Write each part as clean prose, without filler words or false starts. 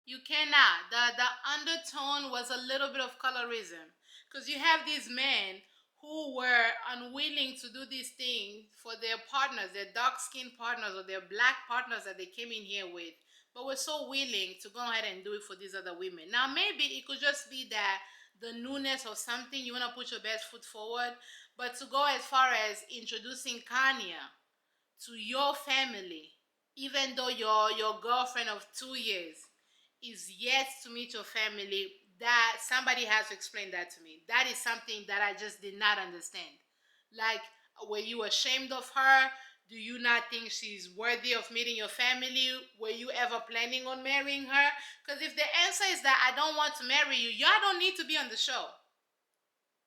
You cannot. The undertone was a little bit of colorism, because you have these men who were unwilling to do these things for their partners, their dark-skinned partners or their black partners that they came in here with, but were so willing to go ahead and do it for these other women. Now, maybe it could just be that the newness of something, you want to put your best foot forward, but to go as far as introducing Khanya to your family, even though your girlfriend of 2 years is yet to meet your family, that somebody has to explain that to me. That is something that I just did not understand. Like, were you ashamed of her? Do you not think she's worthy of meeting your family? Were you ever planning on marrying her? Because if the answer is that I don't want to marry you, y'all don't need to be on the show.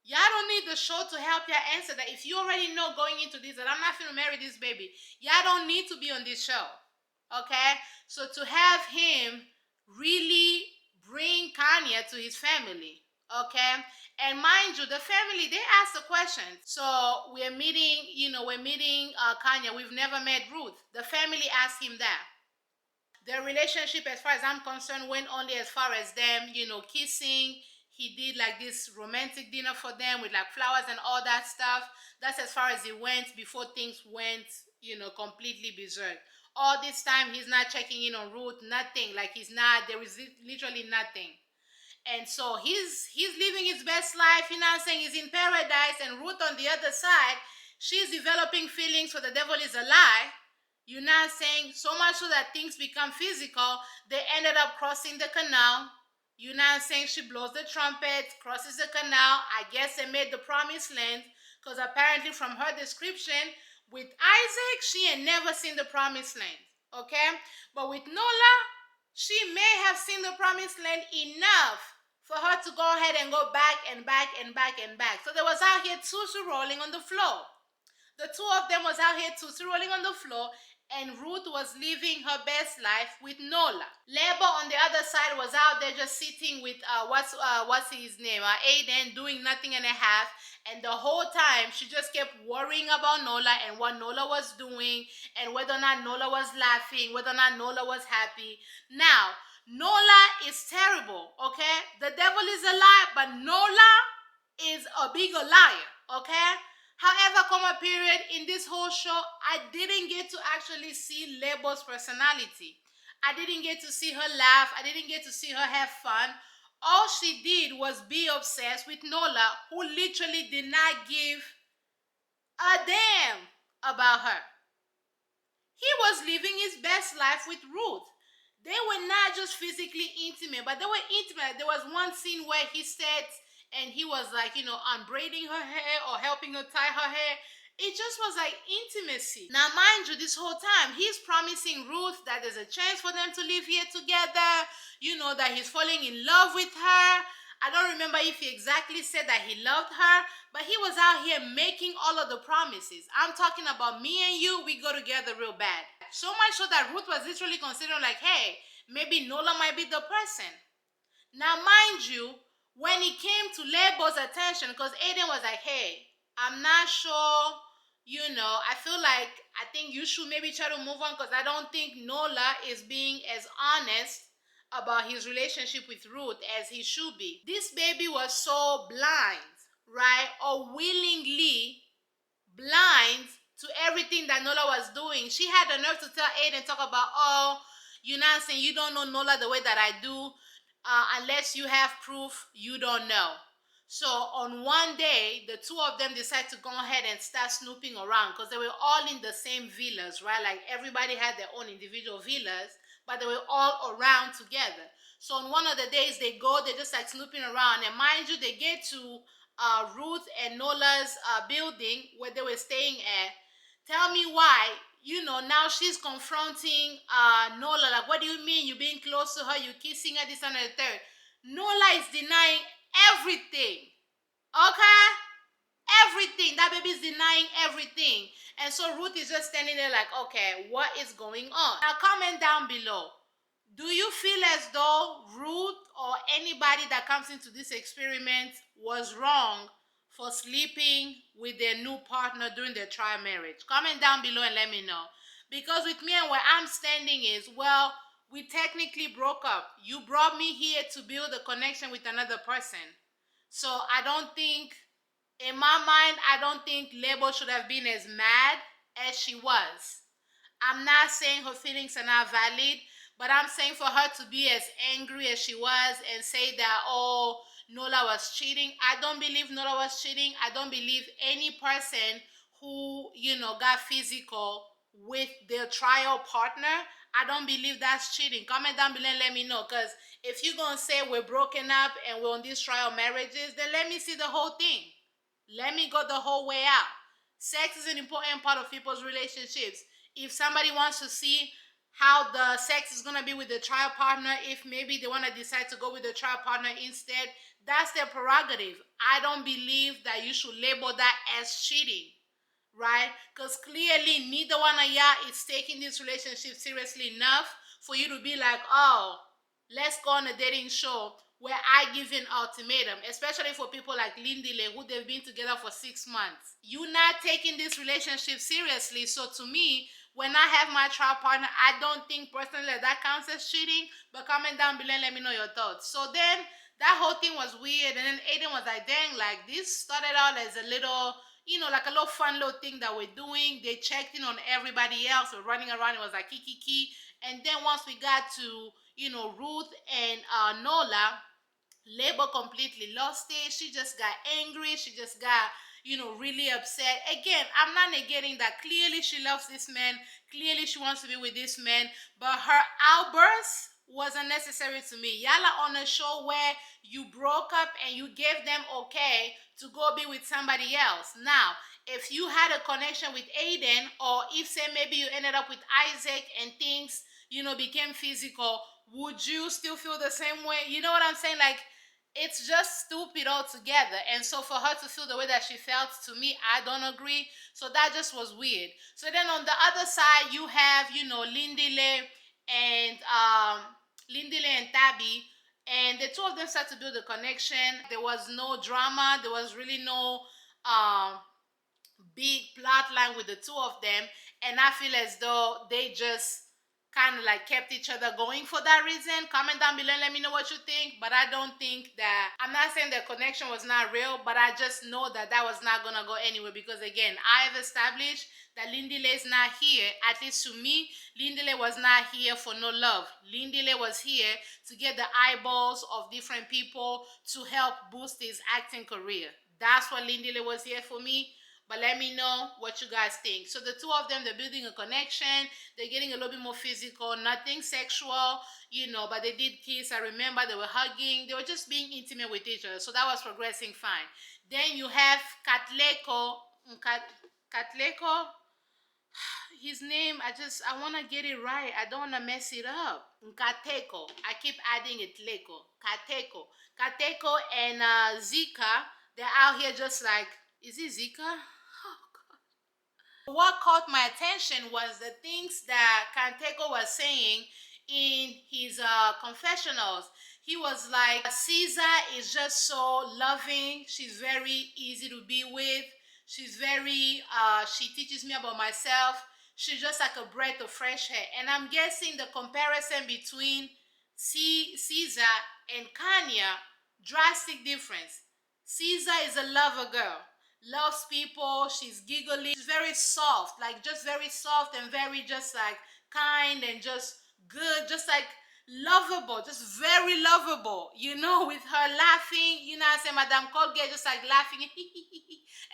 Y'all don't need the show to help you answer that. If you already know going into this that I'm not going to marry this baby, y'all don't need to be on this show. Okay? So to have him really bring Khanya to his family, okay? And mind you, the family, they asked the question. So we're meeting Khanya. We've never met Ruth. The family asked him that. Their relationship, as far as I'm concerned, went only as far as them, kissing. He did like this romantic dinner for them with like flowers and all that stuff. That's as far as it went before things went, completely berserk. All this time, he's not checking in on Ruth, nothing. Like there is literally nothing. And so he's living his best life, saying he's in paradise, and Ruth on the other side, she's developing feelings for the devil is a lie. Saying? So much so that things become physical, they ended up crossing the canal. Saying? She blows the trumpet, crosses the canal. I guess they made the promised land, because apparently from her description, with Isaac, she had never seen the promised land. Okay? But with Nola, she may have seen the promised land enough for her to go ahead and go back and back and back and back. So there was out here tutu rolling on the floor. The two of them was out here tutu rolling on the floor, and Ruth was living her best life with Nola. Lebo on the other side was out there just sitting with what's his name, Aiden, doing nothing and a half. And the whole time she just kept worrying about Nola and what Nola was doing, and whether or not Nola was laughing, whether or not Nola was happy. Now, Nola is terrible, okay? The devil is a liar, but Nola is a bigger liar, okay? However, period, in this whole show, I didn't get to actually see Lebo's personality. I didn't get to see her laugh. I didn't get to see her have fun. All she did was be obsessed with Nola, who literally did not give a damn about her. He was living his best life with Ruth. They were not just physically intimate, but they were intimate. There was one scene where he said, and he was like, unbraiding her hair or helping her tie her hair. It just was like intimacy. Now, mind you, this whole time, he's promising Ruth that there's a chance for them to live here together, that he's falling in love with her. I don't remember if he exactly said that he loved her, but he was out here making all of the promises. I'm talking about me and you, we go together real bad. So much so that Ruth was literally considering like, hey, maybe Nola might be the person. Now, mind you, when it came to Lebo's attention, because Aiden was like, hey, I'm not sure, I think you should maybe try to move on, because I don't think Nola is being as honest about his relationship with Ruth as he should be. This baby was so blind, right? Or willingly blind to everything that Nola was doing. She had the nerve to tell Aiden, talk about, saying you don't know Nola the way that I do. Unless you have proof, you don't know. So on one day, the two of them decide to go ahead and start snooping around, because they were all in the same villas, right? Like everybody had their own individual villas, but they were all around together. So on one of the days they go, they're just like snooping around. And mind you, they get to Ruth and Nola's building where they were staying at. Tell me why. Now she's confronting Nola. Like, what do you mean? You being close to her, you kissing her, this and the third. Nola is denying everything. Okay? Everything. That baby is denying everything. And so Ruth is just standing there like, okay, what is going on? Now comment down below. Do you feel as though Ruth or anybody that comes into this experiment was wrong for sleeping with their new partner during their trial marriage? Comment down below and let me know. Because with me and where I'm standing is, well, We technically broke up. You brought me here to build a connection with another person. So I don't think, in my mind, I don't think Label should have been as mad as she was. I'm not saying her feelings are not valid, but I'm saying for her to be as angry as she was and say that, oh, Nola was cheating. I don't believe Nola was cheating. I don't believe any person who, got physical with their trial partner. I don't believe that's cheating. Comment down below and let me know. Because if you're going to say we're broken up and we're on these trial marriages, then let me see the whole thing. Let me go the whole way out. Sex is an important part of people's relationships. If somebody wants to see how the sex is going to be with the trial partner, if maybe they want to decide to go with the trial partner instead, that's their prerogative. I don't believe that you should label that as cheating, right? Because clearly neither one of y'all is taking this relationship seriously enough for you to be like, oh, let's go on a dating show where I give an ultimatum, especially for people like Lindile, who they've been together for 6 months. You're not taking this relationship seriously. So to me, when I have my trial partner, I don't think personally that counts as cheating, but comment down below and let me know your thoughts. So then that whole thing was weird, and then Aiden was like, dang, like this started out as a little, like a little fun little thing that we're doing. They checked in on everybody else. We're running around. It was like kiki. And then once we got to, Ruth and Nola, Labor completely lost it. She just got angry. She just got, really upset. Again, I'm not negating that. Clearly, she loves this man. Clearly, she wants to be with this man. But her outburst was unnecessary to me. Y'all are on a show where you broke up and you gave them okay to go be with somebody else. Now, if you had a connection with Aiden, or if, say, maybe you ended up with Isaac and things, became physical, would you still feel the same way? You know what I'm saying? Like, it's just stupid altogether. And so for her to feel the way that she felt, to me, I don't agree. So that just was weird. So then on the other side, you have, and Lindile and Tabby. And the two of them started to build a connection. There was no drama. There was really no big plot line with the two of them. And I feel as though they just kind of like kept each other going for that reason. Comment down below and let me know what you think. But I don't think that, I'm not saying the connection was not real, but I just know that that was not going to go anywhere. Because again, I have established that Lindile is not here. At least to me, Lindile was not here for no love. Lindile was here to get the eyeballs of different people to help boost his acting career. That's what Lindile was here for me. But let me know what you guys think. So the two of them, they're building a connection. They're getting a little bit more physical. Nothing sexual, but they did kiss. I remember they were hugging. They were just being intimate with each other. So that was progressing fine. Then you have Katleko. His name, I want to get it right. I don't want to mess it up. Nkateko. I keep adding it Leko. Kateko and Zika, they're out here just like, is it Zika? Oh, God. What caught my attention was the things that Kanteko was saying in his confessionals. He was like, Caesar is just so loving. She's very easy to be with. She's very, she teaches me about myself. She's just like a breath of fresh air. And I'm guessing the comparison between Caesar and Khanya, drastic difference. Caesar is a lover girl, loves people, she's giggly, she's very soft, like just very soft and very just like kind and just good, just like lovable, just very lovable, with her laughing, I say Madame Colgate just like laughing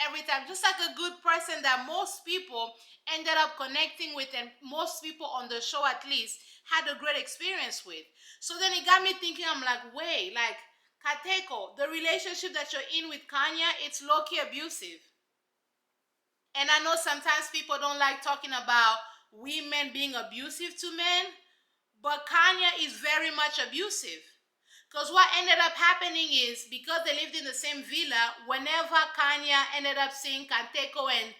every time, just like a good person that most people ended up connecting with, and most people on the show at least had a great experience with. So then it got me thinking, I'm like, wait, like, Kateko, the relationship that you're in with Khanya, it's low-key abusive. And I know sometimes people don't like talking about women being abusive to men, but Khanya is very much abusive. Because what ended up happening is, because they lived in the same villa, whenever Khanya ended up seeing Kanteko and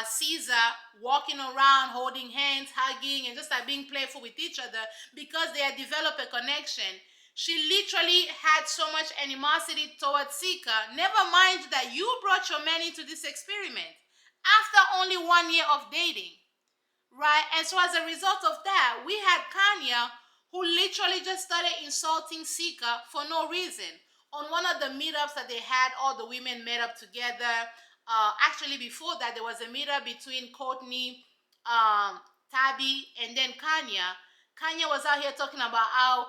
Caesar walking around, holding hands, hugging, and just like being playful with each other, because they had developed a connection, she literally had so much animosity towards Sika. Never mind that you brought your man into this experiment after only 1 year of dating, right? And so as a result of that, we had Khanya, who literally just started insulting Sika for no reason. On one of the meetups that they had, all the women met up together. Actually, before that, there was a meetup between Courtney, Tabby, and then Khanya. Khanya was out here talking about how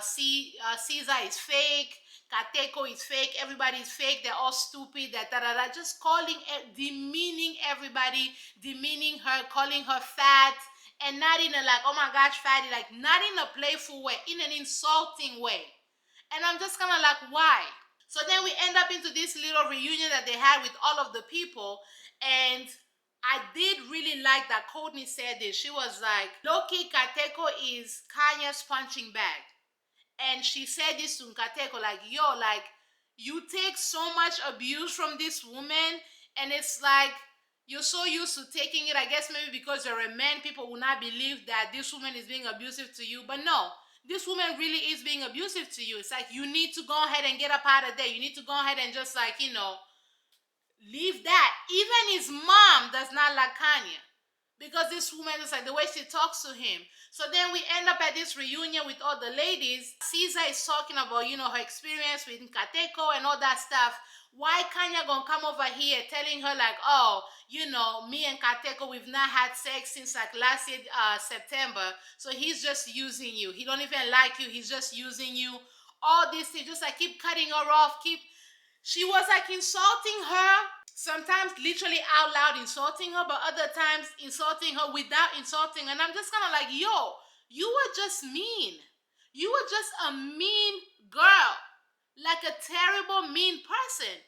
Caesar is fake, Kateko is fake, everybody is fake, they're all stupid, that da da da, just calling, demeaning everybody, demeaning her, calling her fat, and not in a like, oh my gosh, fatty, like not in a playful way, in an insulting way. And I'm just kind of like, why? So then we end up into this little reunion that they had with all of the people. And I did really like that Courtney said this. She was like, Loki Kateko is Kanya's punching bag. And she said this to Nkateko, like, yo, like, you take so much abuse from this woman, and it's like, you're so used to taking it, I guess maybe because you're a man, people will not believe that this woman is being abusive to you. But no, this woman really is being abusive to you. It's like, you need to go ahead and get up out of there. You need to go ahead and just like, leave that. Even his mom does not like Khanya. Because this woman is like the way she talks to him. So then we end up at this reunion with all the ladies. Caesar is talking about, her experience with Nkateko and all that stuff. Why Khanya gonna come over here telling her like, oh, me and Kateko, we've not had sex since like last year, September. So he's just using you. He don't even like you. He's just using you. All this thing, just like keep cutting her off. She was like insulting her. Sometimes literally out loud insulting her, but other times insulting her without insulting her. And I'm just kind of like, yo, you were just mean. You were just a mean girl. Like a terrible, mean person.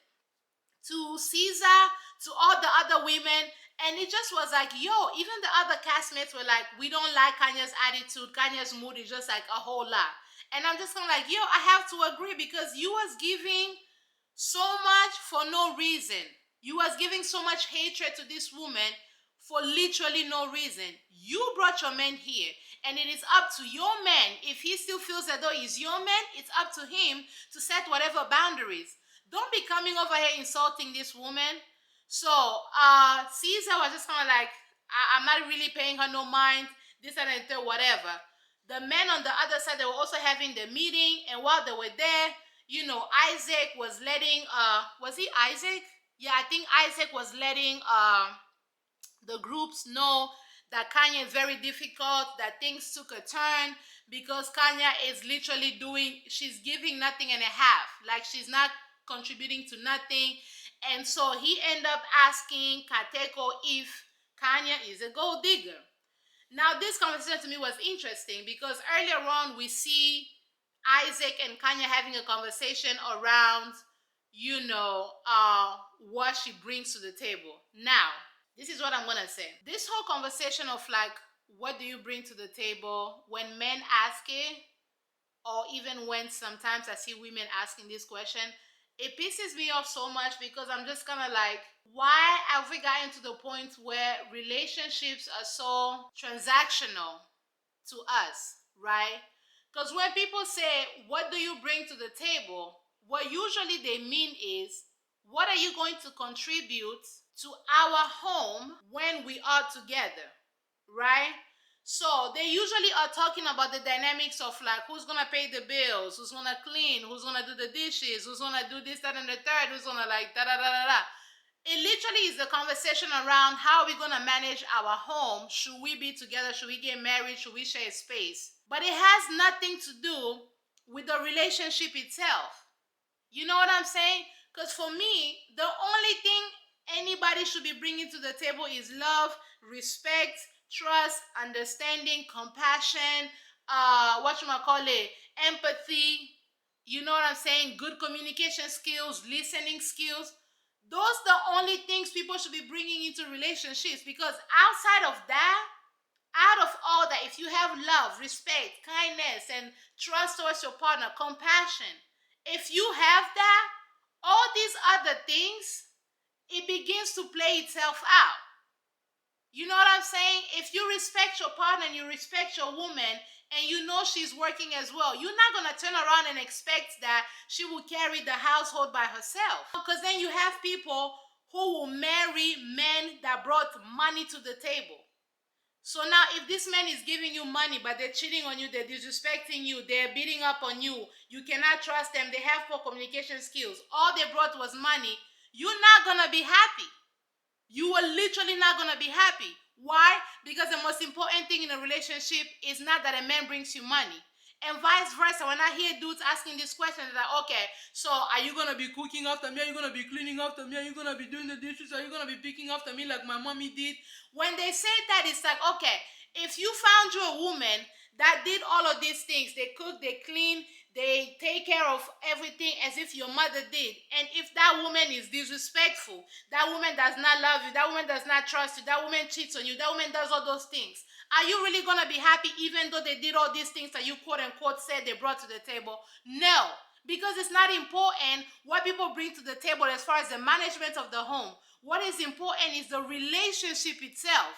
To Caesar, to all the other women. And it just was like, yo, even the other castmates were like, we don't like Kanya's attitude. Kanya's mood is just like a whole lot. And I'm just kind of like, yo, I have to agree because you was giving so much for no reason. You was giving so much hatred to this woman for literally no reason. You brought your man here, and it is up to your man. If he still feels as though he's your man, it's up to him to set whatever boundaries. Don't be coming over here insulting this woman. So, Caesar was just kind of like, I'm not really paying her no mind, this and that, whatever. The men on the other side, they were also having the meeting, and while they were there, Isaac was letting, was he Isaac? Yeah, I think Isaac was letting the groups know that Khanya is very difficult, that things took a turn because Khanya is literally she's giving nothing and a half. Like she's not contributing to nothing. And so he ended up asking Kateko if Khanya is a gold digger. Now this conversation to me was interesting because earlier on we see Isaac and Khanya having a conversation around, what she brings to the table. Now, this is what I'm going to say. This whole conversation of like, what do you bring to the table when men ask it, or even when sometimes I see women asking this question, it pisses me off so much because I'm just kind of like, why have we gotten to the point where relationships are so transactional to us, right? Because when people say, what do you bring to the table? What usually they mean is, what are you going to contribute to our home when we are together, right? So they usually are talking about the dynamics of like, who's going to pay the bills, who's going to clean, who's going to do the dishes, who's going to do this, that, and the third, who's going to like, da-da-da-da-da. It literally is the conversation around how are we going to manage our home. Should we be together? Should we get married? Should we share space? But it has nothing to do with the relationship itself. You know what I'm saying? Because for me, the only thing anybody should be bringing to the table is love, respect, trust, understanding, compassion, empathy. You know what I'm saying? Good communication skills, listening skills. Those are the only things people should be bringing into relationships, because outside of that, out of all that, if you have love, respect, kindness, and trust towards your partner, compassion, if you have that, all these other things, it begins to play itself out. You know what I'm saying? If you respect your partner and you respect your woman, and you know she's working as well, you're not going to turn around and expect that she will carry the household by herself. Because then you have people who will marry men that brought money to the table. So now if this man is giving you money, but they're cheating on you, they're disrespecting you, they're beating up on you, you cannot trust them, they have poor communication skills, all they brought was money, you're not gonna be happy. You are literally not gonna be happy. Why? Because the most important thing in a relationship is not that a man brings you money. And vice versa, when I hear dudes asking this question, they're like, okay, so are you gonna be cooking after me? Are you gonna be cleaning after me? Are you gonna be doing the dishes? Are you gonna be picking after me like my mommy did? When they say that, it's like, okay, if you found you a woman that did all of these things, they cook, they clean, they take care of everything as if your mother did. And if that woman is disrespectful, that woman does not love you, that woman does not trust you, that woman cheats on you, that woman does all those things, are you really going to be happy even though they did all these things that you quote unquote said they brought to the table? No, because it's not important what people bring to the table as far as the management of the home. What is important is the relationship itself.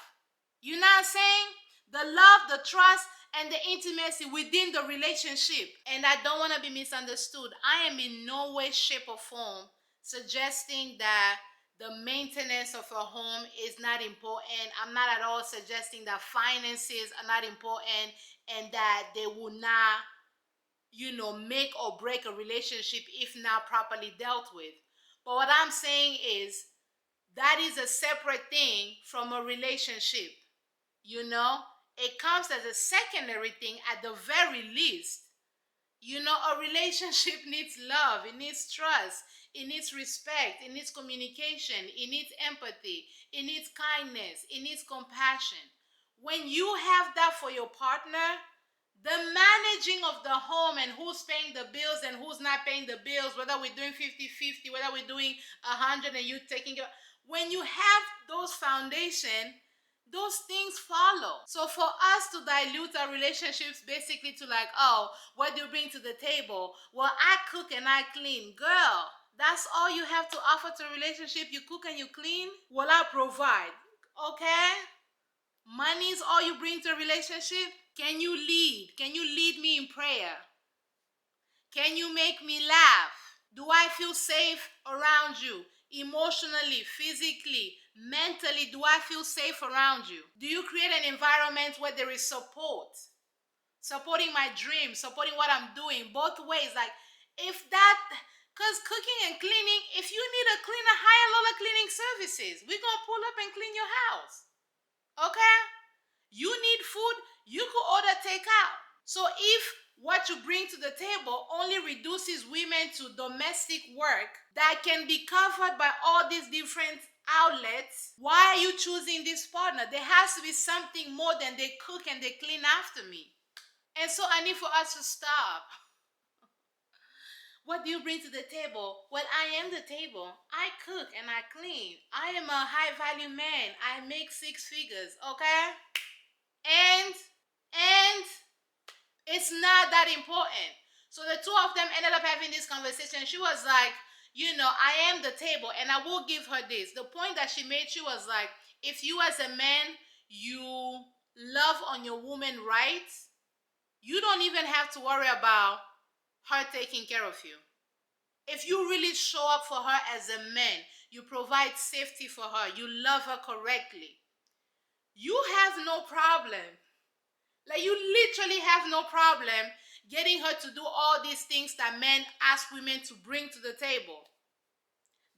You know what I'm saying? The love, the trust, and the intimacy within the relationship. And I don't want to be misunderstood. I am in no way, shape, or form suggesting that the maintenance of a home is not important. I'm not at all suggesting that finances are not important and that they will not, make or break a relationship if not properly dealt with. But what I'm saying is that is a separate thing from a relationship. It comes as a secondary thing at the very least. A relationship needs love, it needs trust, it needs respect, it needs communication, it needs empathy, it needs kindness, it needs compassion. When you have that for your partner, the managing of the home and who's paying the bills and who's not paying the bills, whether we're doing 50-50, whether we're doing 100 and you taking care, when you have those foundation, those things follow. So for us to dilute our relationships basically to like, oh, what do you bring to the table? Well, I cook and I clean. Girl, that's all you have to offer to a relationship? You cook and you clean? Well, I provide. Okay? Money is all you bring to a relationship? Can you lead? Can you lead me in prayer? Can you make me laugh? Do I feel safe around you? Emotionally, physically, mentally, do I feel safe around you? Do you create an environment where there is support? Supporting my dreams, supporting what I'm doing, both ways. Like, because cooking and cleaning, if you need a cleaner, hire Lola Cleaning Services. We're going to pull up and clean your house. Okay? You need food, you could order takeout. So if what you bring to the table only reduces women to domestic work that can be covered by all these different outlets, why are you choosing this partner? There has to be something more than they cook and they clean after me. And so I need for us to stop. What do you bring to the table? Well, I am the table. I cook and I clean. I am a high value man. I make 6 figures, okay? And it's not that important. So the two of them ended up having this conversation. She was like, I am the table. And I will give her this. The point that she made, she was like, if you as a man, you love on your woman right, you don't even have to worry about her taking care of you. If you really show up for her as a man, you provide safety for her, you love her correctly, you have no problem. Like, you literally have no problem getting her to do all these things that men ask women to bring to the table.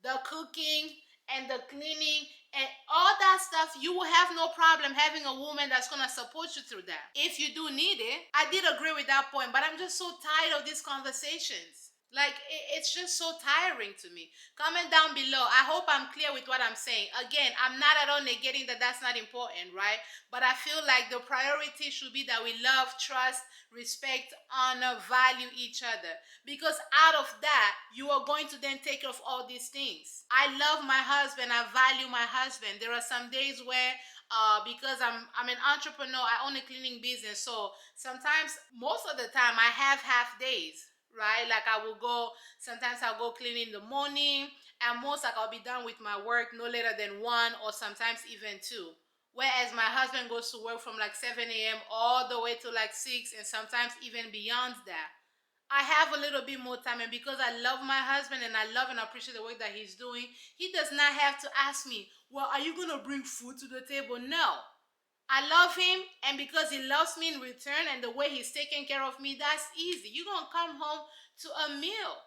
The cooking and the cleaning and all that stuff, you will have no problem having a woman that's going to support you through that. If you do need it. I did agree with that point, but I'm just so tired of these conversations. Like, it's just so tiring to me. Comment down below. I hope I'm clear with what I'm saying. Again, I'm not at all negating that that's not important, right? But I feel like the priority should be that we love, trust, respect, honor, value each other. Because out of that, you are going to then take care of all these things. I love my husband. I value my husband. There are some days where because I'm an entrepreneur, I own a cleaning business. So sometimes, most of the time, I have half days. Right? Like, sometimes I'll go clean in the morning, and most, like, I'll be done with my work no later than 1 or sometimes even 2. Whereas my husband goes to work from like 7 a.m. all the way to like 6 and sometimes even beyond that. I have a little bit more time, and because I love my husband and I love and appreciate the work that he's doing, he does not have to ask me, well, are you going to bring food to the table? No. I love him, and because he loves me in return and the way he's taking care of me, that's easy. You're going to come home to a meal.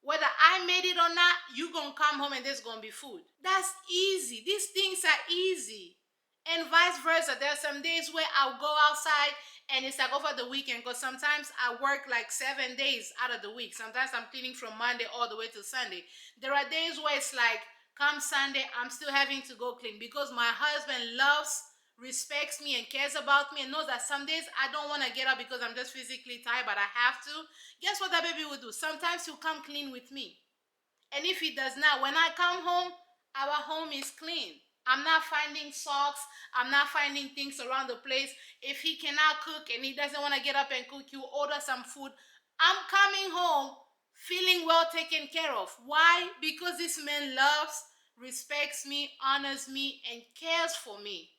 Whether I made it or not, you're going to come home and there's going to be food. That's easy. These things are easy. And vice versa. There are some days where I'll go outside and it's like over the weekend, because sometimes I work like 7 days out of the week. Sometimes I'm cleaning from Monday all the way to Sunday. There are days where it's like, come Sunday, I'm still having to go clean because my husband loves, respects me, and cares about me, and knows that some days I don't want to get up because I'm just physically tired, but I have to. Guess what that baby will do? Sometimes he'll come clean with me. And if he does not, when I come home, our home is clean. I'm not finding socks. I'm not finding things around the place. If he cannot cook and he doesn't want to get up and cook, you order some food. I'm coming home feeling well taken care of. Why? Because this man loves, respects me, honors me, and cares for me.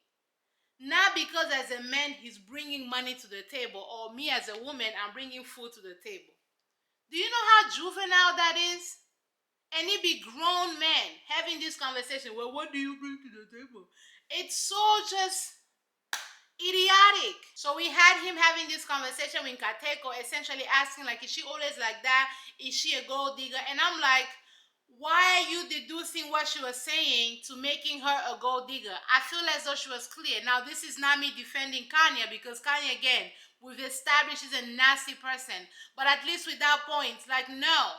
Not because as a man he's bringing money to the table, or me as a woman I'm bringing food to the table. Do you know how juvenile that is? And it be grown men having this conversation. Well, what do you bring to the table? It's so just idiotic. So we had him having this conversation with Kateko, essentially asking, like, is she always like that? Is she a gold digger? And I'm like, why are you deducing what she was saying to making her a gold digger? I feel as though she was clear. Now, this is not me defending Khanya, because Khanya, again, we've established she's a nasty person. But at least with that point, like, no.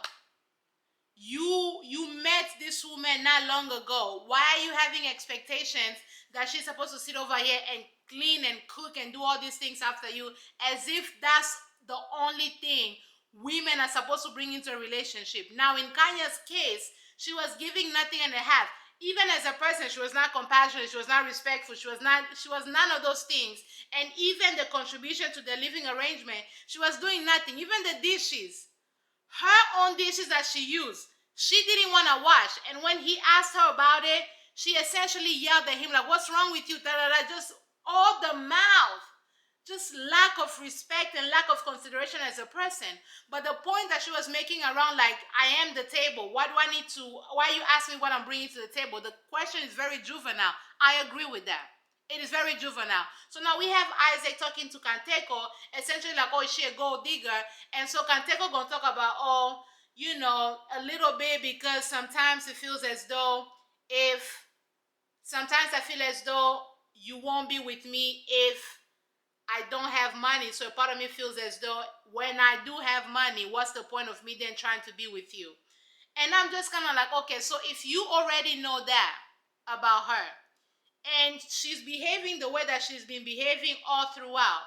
You met this woman not long ago. Why are you having expectations that she's supposed to sit over here and clean and cook and do all these things after you, as if that's the only thing women are supposed to bring into a relationship? Now, in Kanya's case, she was giving nothing and a half. Even as a person, she was not compassionate, she was not respectful, she was none of those things. And even the contribution to the living arrangement, she was doing nothing. Even the dishes, her own dishes that she used, she didn't want to wash. And when he asked her about it, she essentially yelled at him like, what's wrong with you? Da, da, da. Just all the mouth. Just lack of respect and lack of consideration as a person. But the point that she was making around, like, I am the table. Why you ask me what I'm bringing to the table? The question is very juvenile. I agree with that. It is very juvenile. So now we have Isaac talking to Kanteko, essentially like, oh, is she a gold digger? And so Kanteko gonna talk about, oh, a little bit, because sometimes it feels as though sometimes I feel as though you won't be with me if I don't have money. So a part of me feels as though when I do have money, what's the point of me then trying to be with you? And I'm just kind of like, okay, so if you already know that about her, and she's behaving the way that she's been behaving all throughout,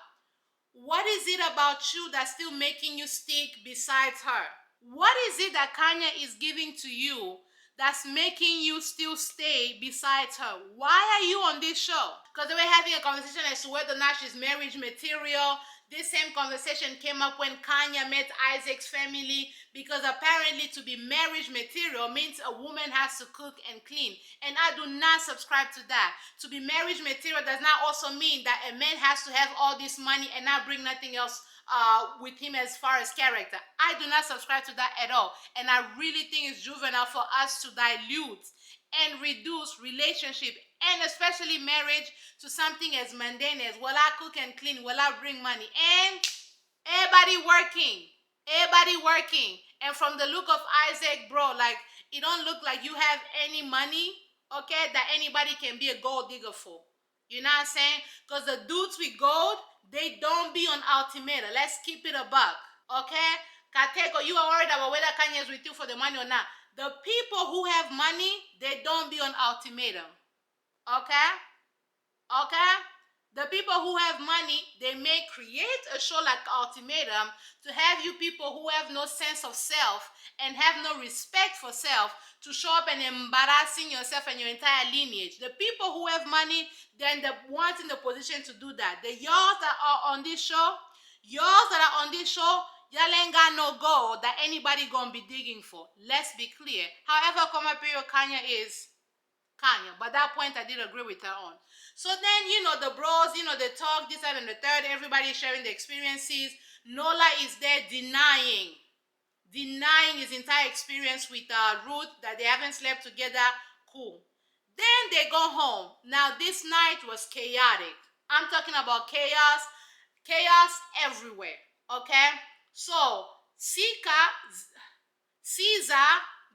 what is it about you that's still making you stick besides her? What is it that Khanya is giving to you that's making you still stay besides her? Why are you on this show? Because they were having a conversation as to whether or not she's marriage material. This same conversation came up when Khanya met Isaac's family, because apparently to be marriage material means a woman has to cook and clean. And I do not subscribe to that. To be marriage material does not also mean that a man has to have all this money and not bring nothing else with him as far as character. I do not subscribe to that at all. And I really think it's juvenile for us to dilute and reduce relationship, and especially marriage, to something as mundane as, well, I cook and clean, well, I bring money, and everybody working. And from the look of Isaac, bro, like, it don't look like you have any money, okay, that anybody can be a gold digger for. You know what I'm saying? Because the dudes with gold, they don't be on Ultimatum. Let's keep it a buck, okay? Kateko, you are worried about whether Kanye is with you for the money or not. The people who have money, they don't be on Ultimatum, okay? Okay? The people who have money, they may create a show like Ultimatum to have you people who have no sense of self and have no respect for self to show up and embarrassing yourself and your entire lineage. The people who have money, then the ones in the position to do that. The y'all that are on this show, y'all ain't got no gold that anybody gonna be digging for. Let's be clear. However, Koma period Khanya is Khanya. But that point I did agree with her on. So then, the bros, they talk this, that, and the third. Everybody is sharing the experiences. Nola is there denying his entire experience with Ruth, that they haven't slept together. Cool. Then they go home. Now, this night was chaotic. I'm talking about chaos, chaos everywhere. Okay? So, Caesar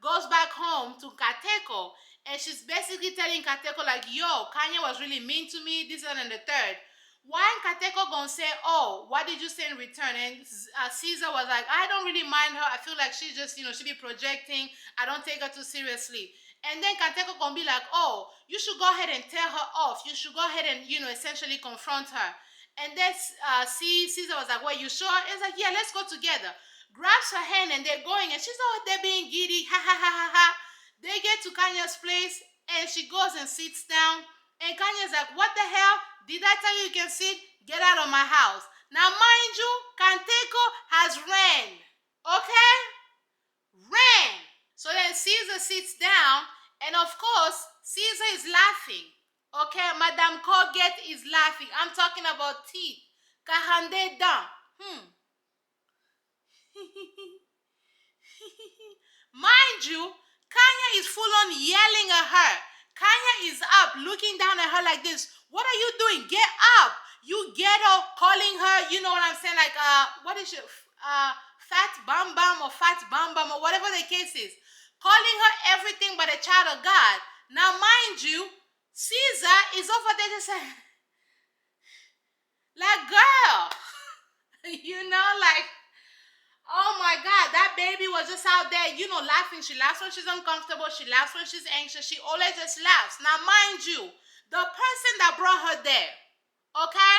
goes back home to Kateko, and she's basically telling Kateko, like, yo, Khanya was really mean to me, this and the third. Why Kateko gonna say, oh, what did you say in return? And Caesar was like, I don't really mind her. I feel like she's just, she be projecting. I don't take her too seriously. And then Kateko gonna be like, oh, you should go ahead and tell her off. You should go ahead and, essentially confront her. And then Caesar was like, well, you sure? It's like, yeah, let's go together. Grabs her hand and they're going, and she's out there being giddy, ha ha ha ha ha. They get to Kanya's place and she goes and sits down. And Kanya's like, what the hell? Did I tell you you can sit? Get out of my house. Now, mind you, Kanteko has ran. Okay? Ran. So then Caesar sits down, and of course, Caesar is laughing. Okay? Madame Colgate is laughing. I'm talking about teeth. Kahande dents. Mind you, Khanya is full on yelling at her. Khanya is up, looking down at her like this. What are you doing? Get up. You get up, calling her, you know what I'm saying? Like, what is it? Fat bam bam or fat bam bam or whatever the case is. Calling her everything but a child of God. Now, mind you, Caesar is over there just saying, like, girl, like, oh my God, that baby was just out there, laughing. She laughs when she's uncomfortable. She laughs when she's anxious. She always just laughs. Now, mind you, the person that brought her there, okay,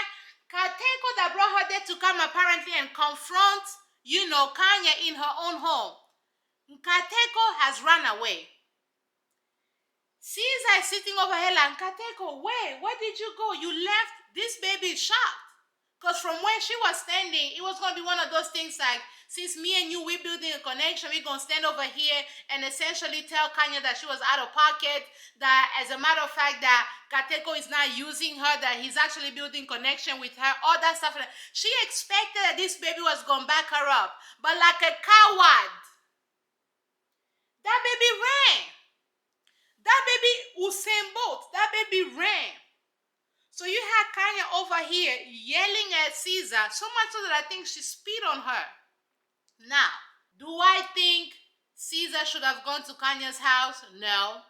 Kateko that brought her there to come apparently and confront, Khanya in her own home. Kateko has run away. Caesar is sitting over here like, Kateko, where did you go? You left. This baby is shocked. Because from where she was standing, it was going to be one of those things like, since me and you, we're building a connection, we're going to stand over here and essentially tell Khanya that she was out of pocket, that as a matter of fact, that Kateko is not using her, that he's actually building connection with her, all that stuff. She expected that this baby was going to back her up. But like a coward, that baby ran. That baby Usain Bolt, that baby ran. So you had Khanya over here yelling at Caesar, so much so that I think she spit on her. Now, do I think Caesar should have gone to Khanya's house? No.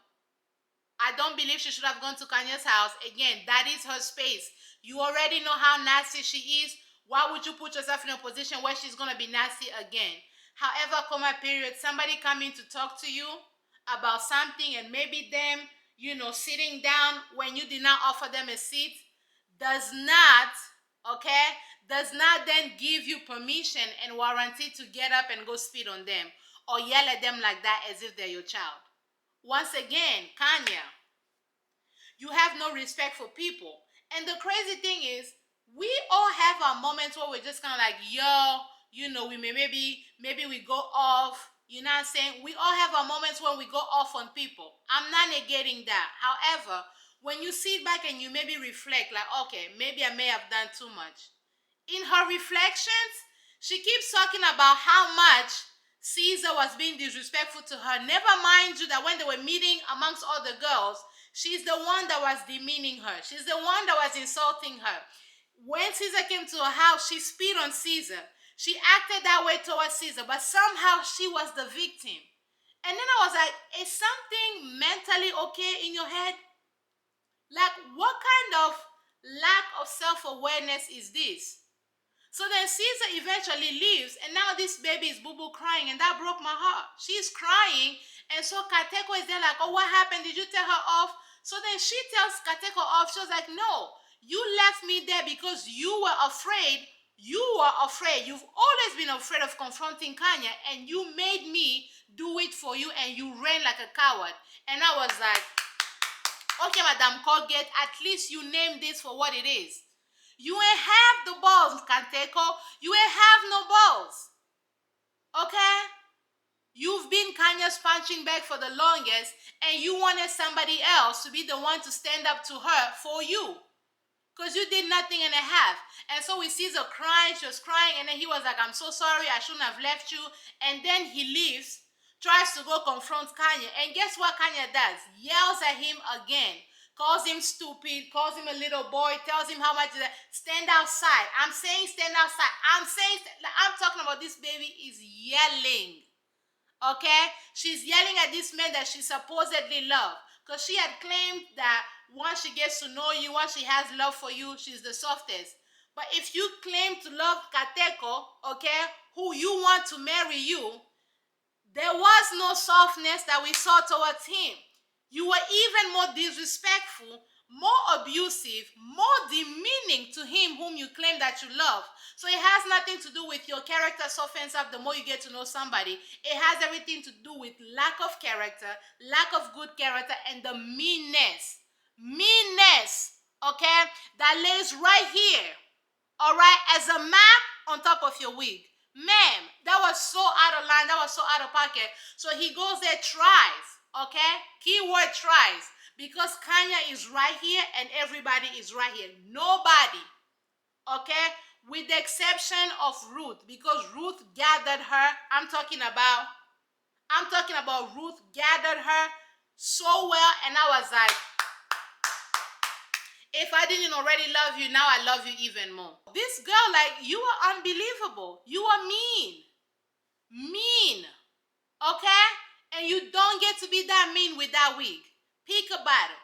I don't believe she should have gone to Khanya's house. Again, that is her space. You already know how nasty she is. Why would you put yourself in a position where she's going to be nasty again? However, somebody coming to talk to you about something and maybe them, sitting down when you did not offer them a seat does not then give you permission and warranty to get up and go spit on them or yell at them like that as if they're your child. Once again, Khanya, you have no respect for people. And the crazy thing is, we all have our moments where we're just kind of like, we maybe we go off. You know what I'm saying? We all have our moments when we go off on people. I'm not negating that. However, when you sit back and you maybe reflect, like, okay, maybe I may have done too much. In her reflections, she keeps talking about how much Caesar was being disrespectful to her. Never mind you that when they were meeting amongst all the girls, she's the one that was demeaning her. She's the one that was insulting her. When Caesar came to her house, she spit on Caesar. She acted that way towards Caesar, but somehow she was the victim. And then I was like, is something mentally okay in your head? Like, what kind of lack of self-awareness is this? So then Caesar eventually leaves, and now this baby is boo-boo crying, and that broke my heart. She's crying, and so Kateko is there like, oh, what happened? Did you tell her off? So then she tells Kateko off. She was like, no, you left me there because you were afraid. You were afraid. You've always been afraid of confronting Khanya, and you made me do it for you, and you ran like a coward. And I was like, okay, Madame Colgate, at least you named this for what it is. You ain't have the balls, Kanteko. You ain't have no balls. Okay? You've been Kanya's punching bag for the longest, and you wanted somebody else to be the one to stand up to her for you. Because you did nothing and a half. And so we see her crying. She was crying, and then he was like, I'm so sorry. I shouldn't have left you. And then he leaves, tries to go confront Khanya. And guess what Khanya does? Yells at him again. calls him stupid, calls him a little boy, tells him how much is that. Stand outside. I'm saying stand outside. I'm talking about this baby is yelling. Okay? She's yelling at this man that she supposedly loves. Because she had claimed that once she gets to know you, once she has love for you, she's the softest. But if you claim to love Kateko, okay, who you want to marry you, there was no softness that we saw towards him. You were even more disrespectful, more abusive, more demeaning to him whom you claim that you love. So it has nothing to do with your character softens up the more you get to know somebody. It has everything to do with lack of character, lack of good character, and the meanness. Meanness, okay, that lays right here, all right, as a map on top of your wig. Ma'am, that was so out of line, that was so out of pocket. So he goes there, tries, okay? Keyword tries. Because Khanya is right here and everybody is right here. Nobody, okay? With the exception of Ruth, because Ruth gathered her. I'm talking about Ruth gathered her so well, and I was like, if I didn't already love you, now I love you even more. This girl, like, you are unbelievable. You are mean. Mean. Okay? And you don't get to be that mean with that wig. Pick a battle.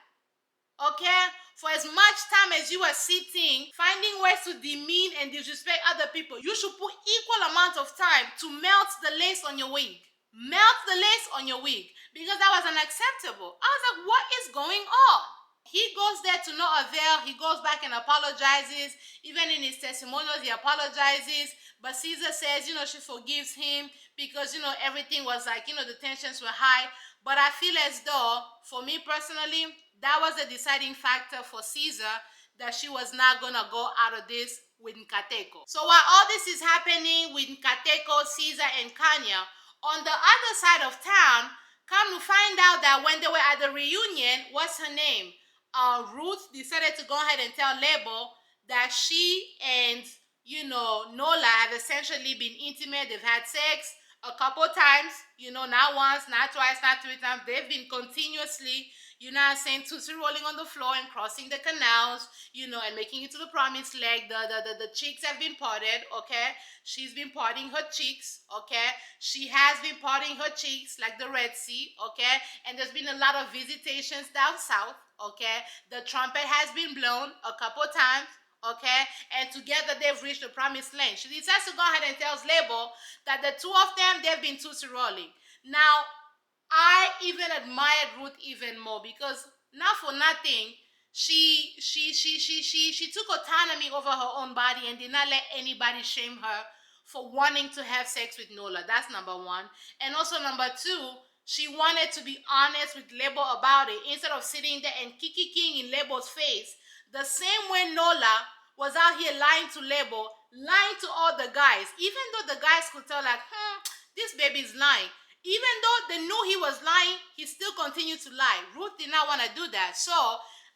Okay? For as much time as you are sitting, finding ways to demean and disrespect other people, you should put equal amount of time to melt the lace on your wig. Melt the lace on your wig. Because that was unacceptable. I was like, what is going on? He goes there to no avail. He goes back and apologizes. Even in his testimonials, he apologizes. But Caesar says, she forgives him because, everything was like, the tensions were high. But I feel as though, for me personally, that was a deciding factor for Caesar that she was not going to go out of this with Nkateko. So while all this is happening with Nkateko, Caesar, and Khanya, on the other side of town, come to find out that when they were at the reunion, what's her name? Ruth decided to go ahead and tell Lebo that she and, Nola have essentially been intimate. They've had sex a couple times, not once, not twice, not three times. They've been continuously, saying tootsie rolling on the floor and crossing the canals, and making it to the promised leg. The cheeks have been parted, okay? She's been parting her cheeks, okay? She has been parting her cheeks like the Red Sea, okay? And there's been a lot of visitations down south, okay? The trumpet has been blown a couple times, okay? And together they've reached the promised land. She decides to go ahead and tells Label that the two of them, they've been tootsie rolling. Now, I even admired Ruth even more because, not for nothing, she took autonomy over her own body and did not let anybody shame her for wanting to have sex with Nola. That's number one. And also number two, she wanted to be honest with Lebo about it instead of sitting there and kicking in Lebo's face. The same way Nola was out here lying to Lebo, lying to all the guys. Even though the guys could tell like, this baby's lying. Even though they knew he was lying, he still continued to lie. Ruth did not want to do that. So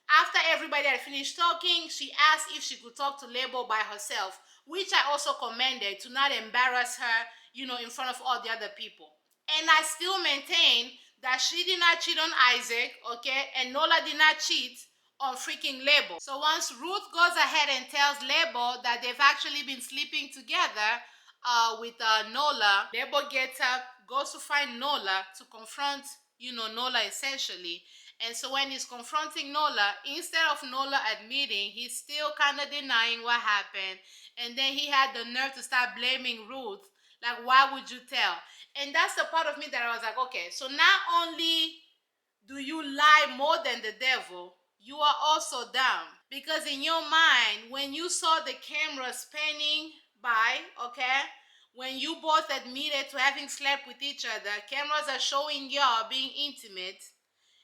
after everybody had finished talking, she asked if she could talk to Lebo by herself, which I also commended to not embarrass her, in front of all the other people. And I still maintain that she did not cheat on Isaac, okay? And Nola did not cheat on freaking Lebo. So once Ruth goes ahead and tells Lebo that they've actually been sleeping together with Nola, Lebo gets up, goes to find Nola to confront, Nola essentially. And so when he's confronting Nola, instead of Nola admitting, he's still kind of denying what happened. And then he had the nerve to start blaming Ruth. Like, why would you tell? And that's the part of me that I was like, okay, so not only do you lie more than the devil, you are also dumb. Because in your mind, when you saw the camera spanning by, okay, when you both admitted to having slept with each other, cameras are showing y'all being intimate,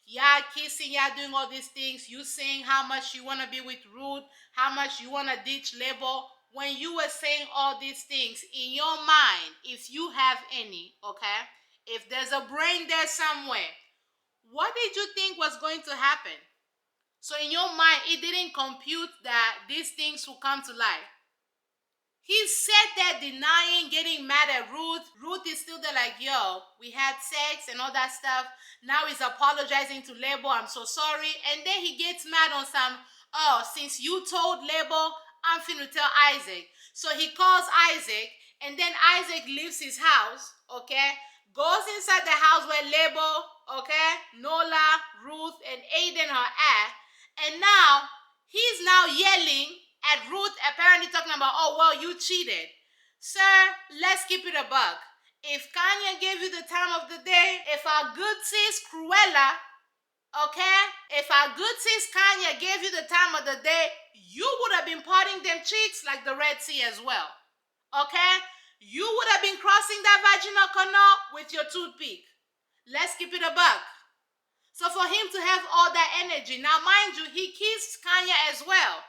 y'all kissing, y'all doing all these things, you saying how much you want to be with Ruth, how much you want to ditch Lebo. When you were saying all these things, in your mind, if you have any, okay, if there's a brain there somewhere, what did you think was going to happen? So in your mind, it didn't compute that these things will come to light. He's sat there denying, getting mad at Ruth. Ruth is still there like, yo, we had sex and all that stuff. Now he's apologizing to Label. I'm so sorry. And then he gets mad on some, oh, since you told Label, I'm finna tell Isaac. So he calls Isaac, and then Isaac leaves his house, okay? Goes inside the house where Label, okay, Nola, Ruth, and Aiden are at. And now he's now yelling at Ruth, apparently talking about, oh, well, you cheated. Sir, let's keep it a buck. If Khanya gave you the time of the day, if our good sis Cruella, okay, if our good sis Khanya gave you the time of the day, you would have been parting them cheeks like the Red Sea as well. Okay? You would have been crossing that vaginal canal with your toothpick. Let's keep it a buck. So for him to have all that energy, now mind you, he kissed Khanya as well.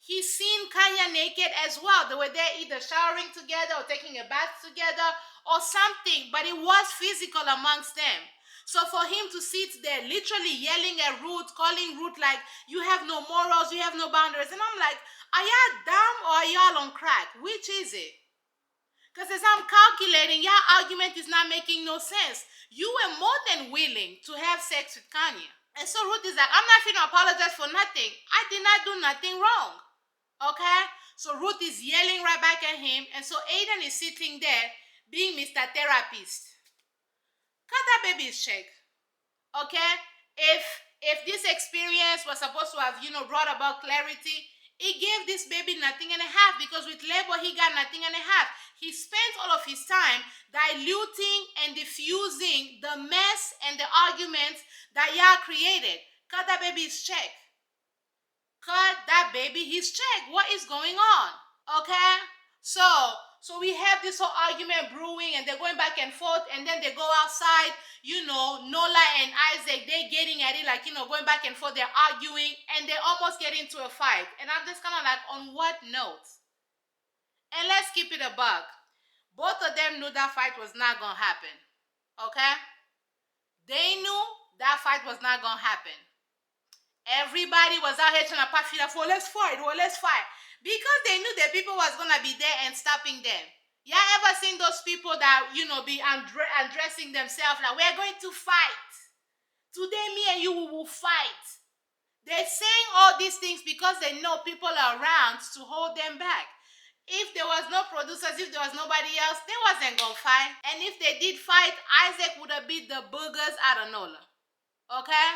He's seen Khanya naked as well. They were there either showering together or taking a bath together or something, but it was physical amongst them. So for him to sit there literally yelling at Ruth, calling Ruth like, you have no morals, you have no boundaries. And I'm like, are y'all dumb or are y'all on crack? Which is it? Because as I'm calculating, your argument is not making no sense. You were more than willing to have sex with Khanya. And so Ruth is like, I'm not finna apologize for nothing. I did not do nothing wrong. Okay? So Ruth is yelling right back at him. And so Aiden is sitting there being Mr. Therapist. Cut that baby's check. Okay? If this experience was supposed to have, brought about clarity, it gave this baby nothing and a half, because with labor, he got nothing and a half. He spent all of his time diluting and diffusing the mess and the arguments that y'all created. Cut that baby's check. Cut that baby his check. What is going on? Okay? So we have this whole argument brewing, and they're going back and forth, and then they go outside, Nola and Isaac, they're getting at it, like, going back and forth, they're arguing, and they almost get into a fight. And I'm just kind of like, on what note? And let's keep it a buck. Both of them knew that fight was not going to happen. Okay? They knew that fight was not going to happen. Everybody was out here trying to puff it up for, let's fight. Because they knew that people was going to be there and stopping them. Y'all ever seen those people that, be undressing themselves like, we're going to fight. Today, me and you will fight. They're saying all these things because they know people are around to hold them back. If there was no producers, if there was nobody else, they wasn't going to fight. And if they did fight, Isaac would have beat the boogers out of Nola. Okay?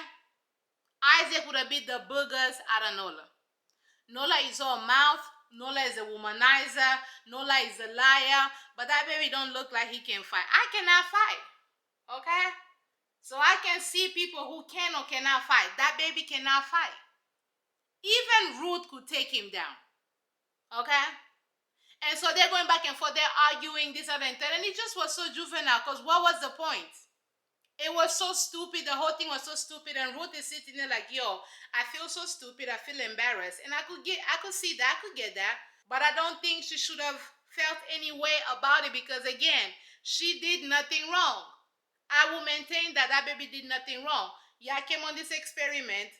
Isaac would have beat the boogers out of Nola. Nola is all mouth. Nola is a womanizer. Nola is a liar. But that baby don't look like he can fight. I cannot fight. Okay? So I can see people who can or cannot fight. That baby cannot fight. Even Ruth could take him down. Okay? And so they're going back and forth. They're arguing this, other, and that. And it just was so juvenile, because what was the point? It was so stupid. The whole thing was so stupid. And Ruth is sitting there like, yo, I feel so stupid. I feel embarrassed. And I could see that. I could get that. But I don't think she should have felt any way about it, because, again, she did nothing wrong. I will maintain that that baby did nothing wrong. Yeah, I came on this experiment.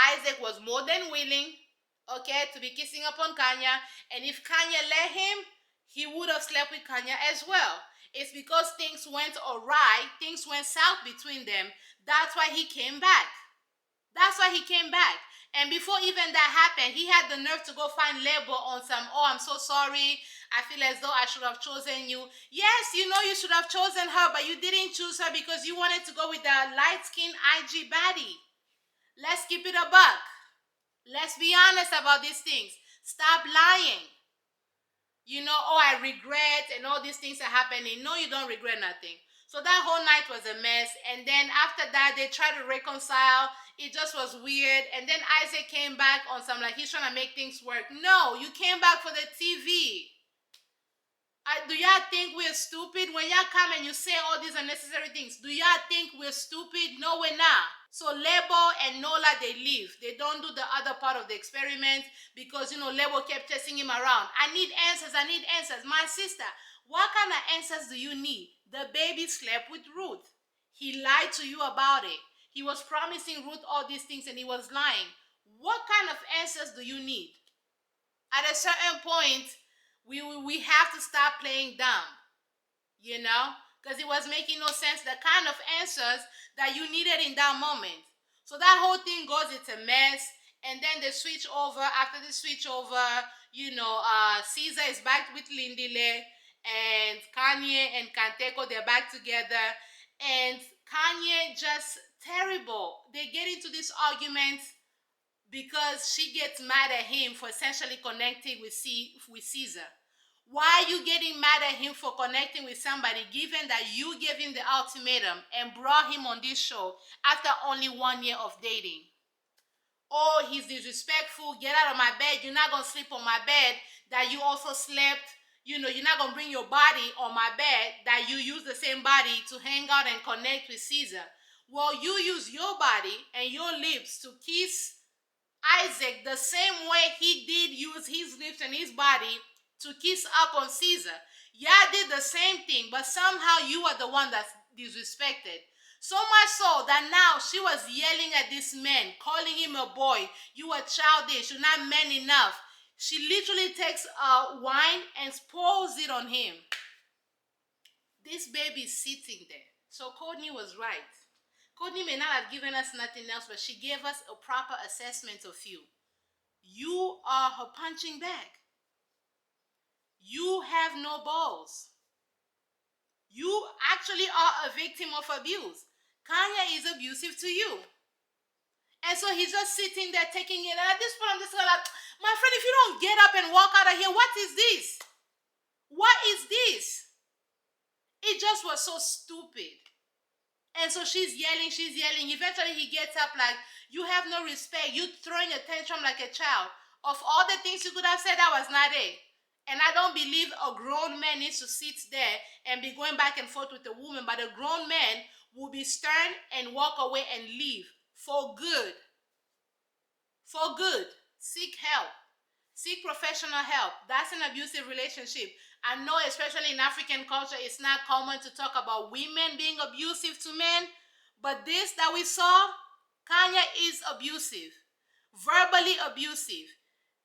Isaac was more than willing, okay, to be kissing upon Khanya. And if Khanya let him, he would have slept with Khanya as well. It's because things went awry, things went south between them. That's why he came back. And before even that happened, he had the nerve to go find labor on some, oh, I'm so sorry. I feel as though I should have chosen you. Yes, you should have chosen her, but you didn't choose her because you wanted to go with the light-skinned IG baddie. Let's keep it a buck. Let's be honest about these things. Stop lying. I regret and all these things are happening. No, you don't regret nothing. So that whole night was a mess. And then after that, they tried to reconcile. It just was weird. And then Isaac came back on some, like, he's trying to make things work. No, you came back for the TV. Do y'all think we're stupid? When y'all come and you say all these unnecessary things, do y'all think we're stupid? No, we're not. So Lebo and Nola, they leave. They don't do the other part of the experiment because, Lebo kept chasing him around. I need answers. My sister, what kind of answers do you need? The baby slept with Ruth. He lied to you about it. He was promising Ruth all these things and he was lying. What kind of answers do you need? At a certain point, We have to stop playing dumb, you know, because it was making no sense, the kind of answers that you needed in that moment. So that whole thing goes, it's a mess. And then they switch over. After they switch over, Caesar is back with Lindile, and Kanye and Kanteko, they're back together. And Kanye just terrible. They get into this argument because she gets mad at him for essentially connecting with Caesar. Why are you getting mad at him for connecting with somebody, given that you gave him the ultimatum and brought him on this show after only 1 year of dating? Oh, he's disrespectful. Get out of my bed. You're not going to sleep on my bed that you also slept. You're not going to bring your body on my bed that you use the same body to hang out and connect with Caesar. Well, you use your body and your lips to kiss Isaac the same way he did use his lips and his body to kiss up on Caesar. Yeah, did the same thing, but somehow you are the one that's disrespected. So much so that now she was yelling at this man, calling him a boy. You are childish. You're not man enough. She literally takes wine and pours it on him. This baby is sitting there. So Courtney was right. Courtney may not have given us nothing else, but she gave us a proper assessment of you. You are her punching bag. You have no balls. You actually are a victim of abuse. Khanya is abusive to you. And so he's just sitting there taking it. And at this point, I'm just like, my friend, if you don't get up and walk out of here, what is this? What is this? It just was so stupid. And so she's yelling. Eventually he gets up like, you have no respect. You throwing a tantrum like a child. Of all the things you could have said, that was not it. And I don't believe a grown man needs to sit there and be going back and forth with a woman, but a grown man will be stern and walk away and leave for good. For good. Seek help. Seek professional help. That's an abusive relationship. I know, especially in African culture, it's not common to talk about women being abusive to men, but this that we saw, Khanya is abusive. Verbally abusive.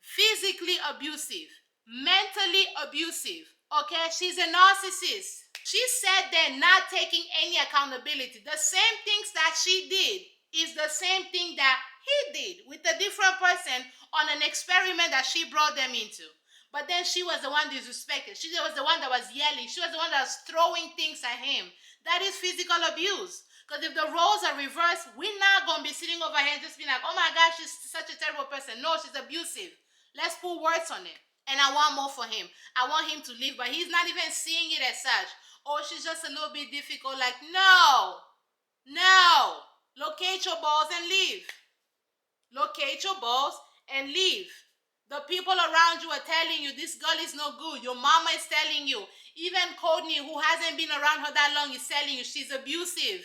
Physically abusive. Mentally abusive. Okay? She's a narcissist. She said they're not taking any accountability. The same things that she did is the same thing that he did with a different person on an experiment that she brought them into. But then she was the one disrespected. She was the one that was yelling. She was the one that was throwing things at him. That is physical abuse. Because if the roles are reversed, we're not going to be sitting over here and just being like, oh my gosh, she's such a terrible person. No, she's abusive. Let's put words on it. And I want more for him. I want him to leave, but he's not even seeing it as such. Oh, she's just a little bit difficult. Like, no. Locate your balls and leave. Locate your balls and leave. The people around you are telling you this girl is no good. Your mama is telling you. Even Courtney, who hasn't been around her that long, is telling you she's abusive.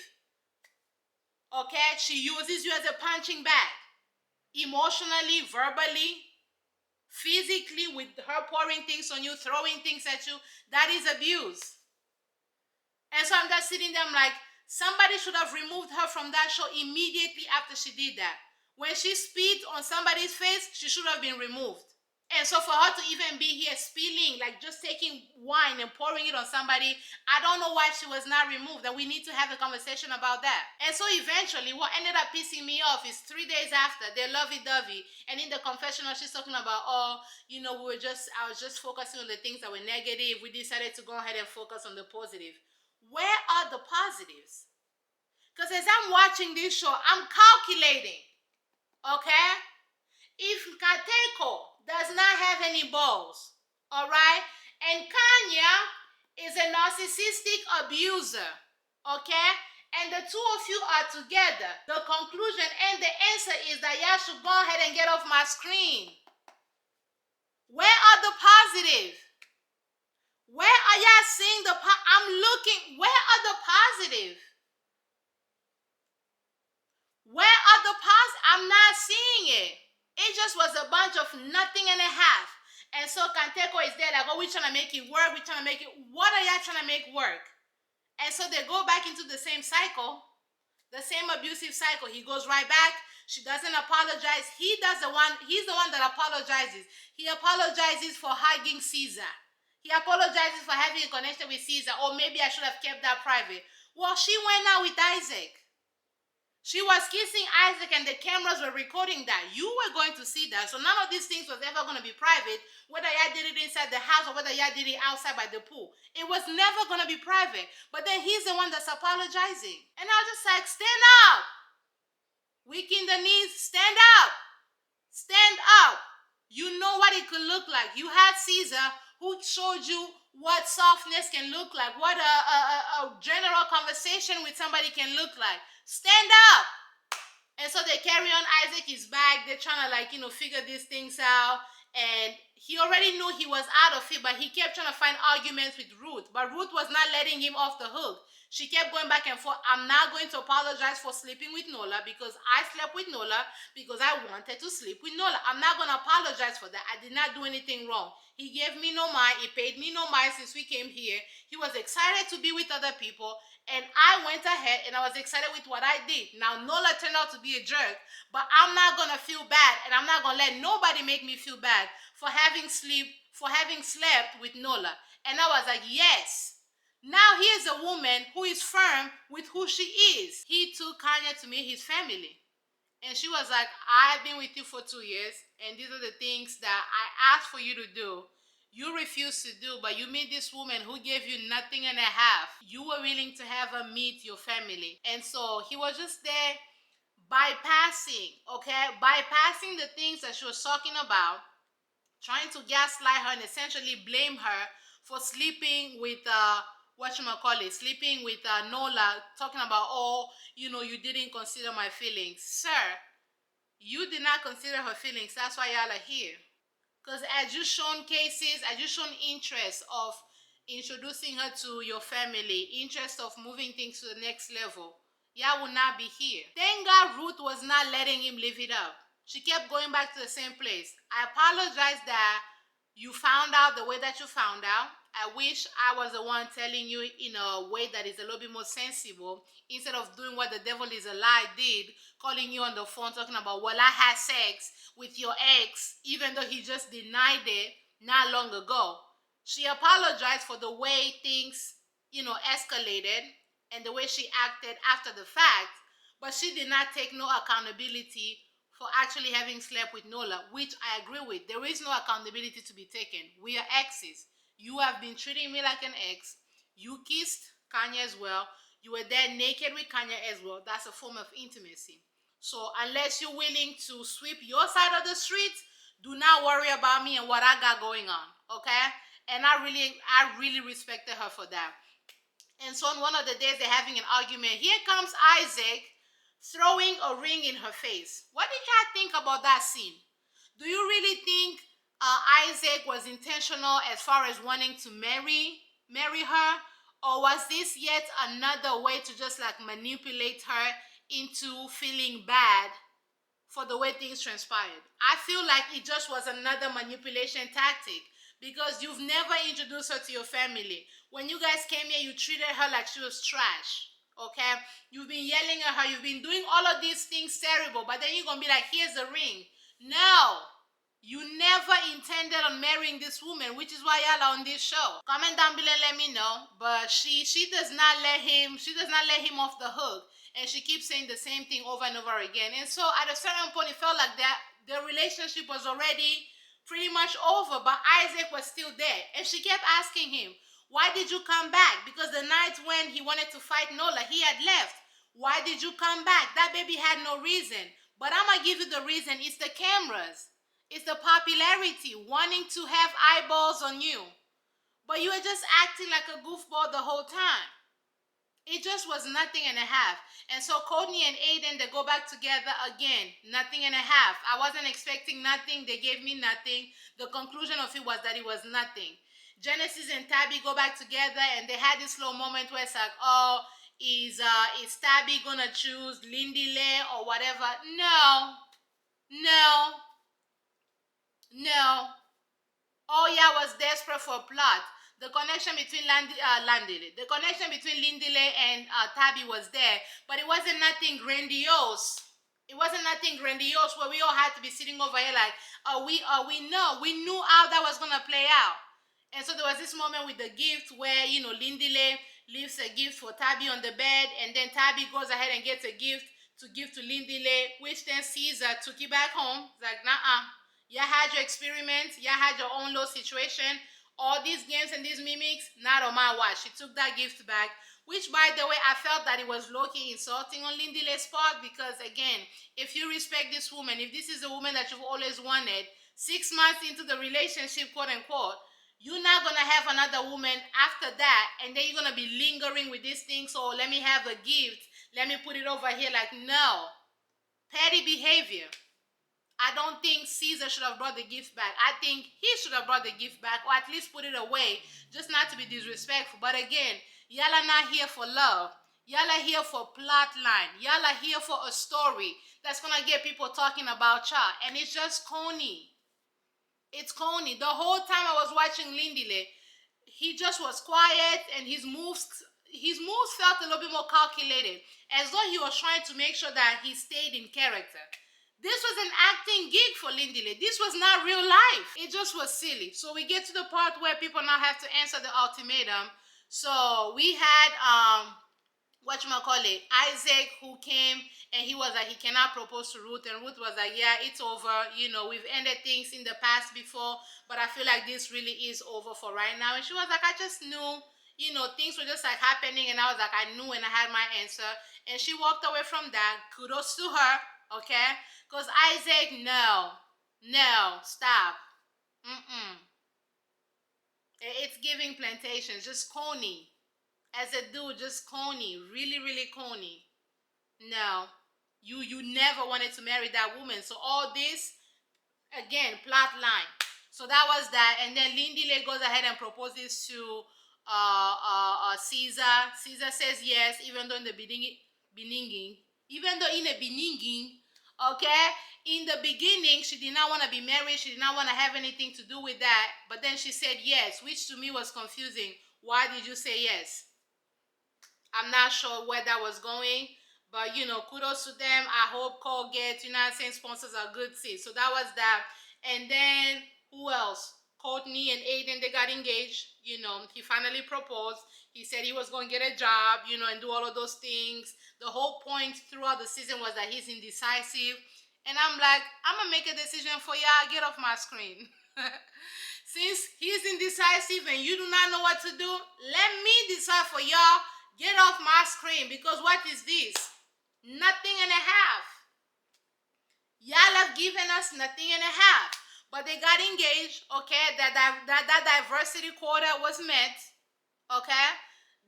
Okay? She uses you as a punching bag. Emotionally, verbally, physically, with her pouring things on you, throwing things at you. That is abuse. And so I'm just sitting there, I'm like, somebody should have removed her from that show immediately after she did that. When she spit on somebody's face, she should have been removed. And so for her to even be here spilling, like just taking wine and pouring it on somebody, I don't know why she was not removed. And we need to have a conversation about that. And so eventually, what ended up pissing me off is 3 days after, they're lovey-dovey. And in the confessional, she's talking about, I was just focusing on the things that were negative. We decided to go ahead and focus on the positive. Where are the positives? Because as I'm watching this show, I'm calculating. Okay? If Kateko does not have any balls, all right, and Khanya is a narcissistic abuser, okay, and the two of you are together, the conclusion and the answer is that y'all should go ahead and get off my screen. Where are the positives? Where are y'all seeing the I'm looking, where are the positives? Where are the positives? I'm not seeing it. It just was a bunch of nothing and a half. And so Kanteko is there like, oh, we're trying to make it work. We're trying to make it. What are y'all trying to make work? And so they go back into the same cycle, the same abusive cycle. He goes right back. She doesn't apologize. He's the one that apologizes. He apologizes for hugging Caesar. He apologizes for having a connection with Caesar. Oh, maybe I should have kept that private. Well, she went out with Isaac. She was kissing Isaac and the cameras were recording that. You were going to see that. So none of these things was ever going to be private, whether y'all did it inside the house or whether y'all did it outside by the pool. It was never going to be private. But then he's the one that's apologizing. And I was just like, stand up. Weaken the knees, stand up. Stand up. You know what it could look like. You had Caesar who showed you what softness can look like, what a general conversation with somebody can look like. Stand up. And so they carry on. Isaac is back. They're trying to figure these things out. And he already knew he was out of it, but he kept trying to find arguments with Ruth. But Ruth was not letting him off the hook. She kept going back and forth. I'm not going to apologize for sleeping with Nola because I slept with Nola because I wanted to sleep with Nola. I'm not going to apologize for that. I did not do anything wrong. He gave me no mind. He paid me no mind since we came here. He was excited to be with other people. And I went ahead and I was excited with what I did. Now, Nola turned out to be a jerk, but I'm not going to feel bad. And I'm not going to let nobody make me feel bad for having slept with Nola. And I was like, yes. Now here's a woman who is firm with who she is. He took Khanya to meet his family. And she was like, I've been with you for 2 years, and these are the things that I asked for you to do. You refused to do, but you meet this woman who gave you nothing and a half. You were willing to have her meet your family. And so he was just there bypassing the things that she was talking about, trying to gaslight her and essentially blame her for sleeping with sleeping with Nola, talking about, you didn't consider my feelings. Sir, you did not consider her feelings. That's why y'all are here. Because as you shown interest of introducing her to your family, interest of moving things to the next level, y'all would not be here. Thank God Ruth was not letting him live it up. She kept going back to the same place. I apologize that you found out the way that you found out. I wish I was the one telling you in a way that is a little bit more sensible, instead of doing what the devil is a lie did, calling you on the phone talking about, well, I had sex with your ex, even though he just denied it not long ago. She apologized for the way things, escalated and the way she acted after the fact, but she did not take no accountability for actually having slept with Nola, which I agree with. There is no accountability to be taken. We are exes. You have been treating me like an ex. You kissed Khanya as well. You were there naked with Khanya as well. That's a form of intimacy. So unless you're willing to sweep your side of the street, do not worry about me and what I got going on, okay? And I really respected her for that. And so on one of the days they're having an argument. Here comes Isaac throwing a ring in her face. What did y'all think about that scene? Do you really think Isaac was intentional as far as wanting to marry her? Or was this yet another way to just manipulate her into feeling bad for the way things transpired? I feel like it just was another manipulation tactic because you've never introduced her to your family. When you guys came here, you treated her like she was trash. Okay? You've been yelling at her. You've been doing all of these things terrible. But then you're going to be like, here's the ring. No. You never intended on marrying this woman, which is why y'all are on this show. Comment down below and let me know. But she does not let him off the hook. And she keeps saying the same thing over and over again. And so at a certain point, it felt like that the relationship was already pretty much over. But Isaac was still there. And she kept asking him, why did you come back? Because the night when he wanted to fight Nola, he had left. Why did you come back? That baby had no reason. But I'm going to give you the reason. It's the cameras. It's the popularity, wanting to have eyeballs on you. But you were just acting like a goofball the whole time. It just was nothing and a half. And so Courtney and Aiden, they go back together again. Nothing and a half. I wasn't expecting nothing. They gave me nothing. The conclusion of it was that it was nothing. Genesis and Tabby go back together, and they had this slow moment where it's like, oh, is Tabby gonna choose Lindy Lay or whatever? No. All y'all was desperate for a plot. The connection between Lindy Lay and Tabby was there, but it wasn't nothing grandiose. It wasn't nothing grandiose where we all had to be sitting over here like, we knew how that was gonna play out. And so there was this moment with the gift where, Lindile leaves a gift for Tabby on the bed, and then Tabby goes ahead and gets a gift to give to Lindile, which then Caesar took it back home. It's like, nah, you had your experiments, you had your own little situation. All these games and these mimics, not on my watch. She took that gift back, which, by the way, I felt that it was low-key insulting on Lindile's part because, again, if you respect this woman, if this is the woman that you've always wanted, 6 months into the relationship, quote-unquote, you're not going to have another woman after that, and then you're going to be lingering with this thing, so let me have a gift, let me put it over here. Like, no. Petty behavior. I don't think Caesar should have brought the gift back. I think he should have brought the gift back, or at least put it away, just not to be disrespectful. But again, y'all are not here for love. Y'all are here for plot line. Y'all are here for a story that's going to get people talking about y'all. And it's just corny. It's corny. The whole time I was watching Lindile, he just was quiet, and his moves felt a little bit more calculated, as though he was trying to make sure that he stayed in character. This was an acting gig for Lindile. This was not real life. It just was silly. So we get to the part where people now have to answer the ultimatum. So we had Isaac, who came, and he was like, he cannot propose to Ruth, and Ruth was like, yeah, it's over, we've ended things in the past before, but I feel like this really is over for right now. And she was like, I just knew, things were just like happening, and I was like, I knew, and I had my answer. And she walked away from that. Kudos to her, okay? Because Isaac, no, stop. It's giving Plantations, just corny. As a dude, just corny, really, really corny. No, you never wanted to marry that woman. So all this, again, plot line. So that was that. And then Lindile goes ahead and proposes to Caesar. Caesar says yes, even though in the beginning, okay, in the beginning, she did not want to be married. She did not want to have anything to do with that. But then she said yes, which to me was confusing. Why did you say yes? I'm not sure where that was going, but kudos to them. I hope Colgate, sponsors are good seeds. So that was that. And then who else? Courtney and Aiden, they got engaged. He finally proposed. He said he was going to get a job, and do all of those things. The whole point throughout the season was that he's indecisive. And I'm like, I'm going to make a decision for y'all. Get off my screen. Since he's indecisive and you do not know what to do, let me decide for y'all. Get off my screen, because what is this? Nothing and a half. Y'all have given us nothing and a half. But they got engaged, okay? That diversity quota was met, okay?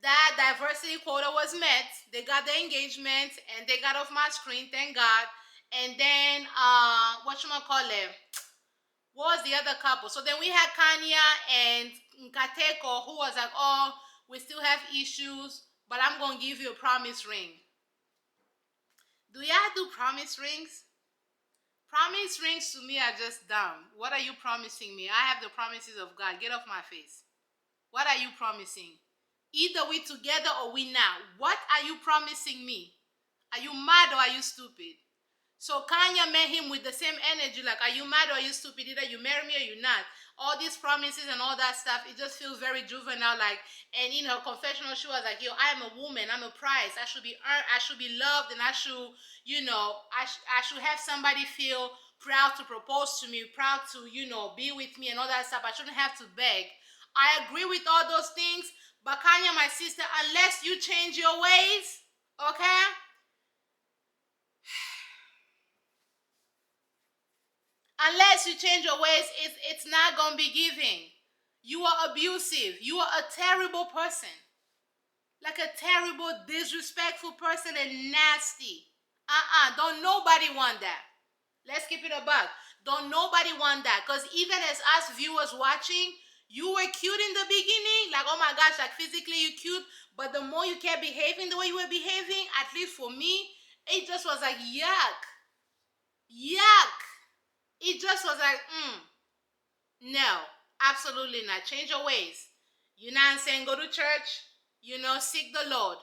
That diversity quota was met. They got the engagement, and they got off my screen, thank God. And then, what was the other couple? So then we had Khanya and Nkateko, who was like, oh, we still have issues, but I'm going to give you a promise ring. Do y'all do promise rings? Promise rings to me are just dumb. What are you promising me? I have the promises of God. Get off my face. What are you promising? Either we together or we not. What are you promising me? Are you mad or are you stupid? So Khanya met him with the same energy, like, are you mad or are you stupid? Either you marry me or you're not. All these promises and all that stuff, it just feels very juvenile, like, and in her confessional, she was like, yo, I am a woman, I'm a prize, I should be earned, I should be loved, and I should, I should have somebody feel proud to propose to me, proud to, be with me and all that stuff. I shouldn't have to beg. I agree with all those things, but Khanya, my sister, unless you change your ways, okay? Unless you change your ways, it's not going to be giving. You are abusive. You are a terrible person. Like a terrible, disrespectful person and nasty. Don't nobody want that. Let's keep it a buck. Don't nobody want that. Because even as us viewers watching, you were cute in the beginning. Like, oh my gosh, like physically you're cute. But the more you kept behaving the way you were behaving, at least for me, it just was like, yuck. Yuck. It just was like, no, absolutely not. Change your ways. You know what I'm saying? Go to church, seek the Lord.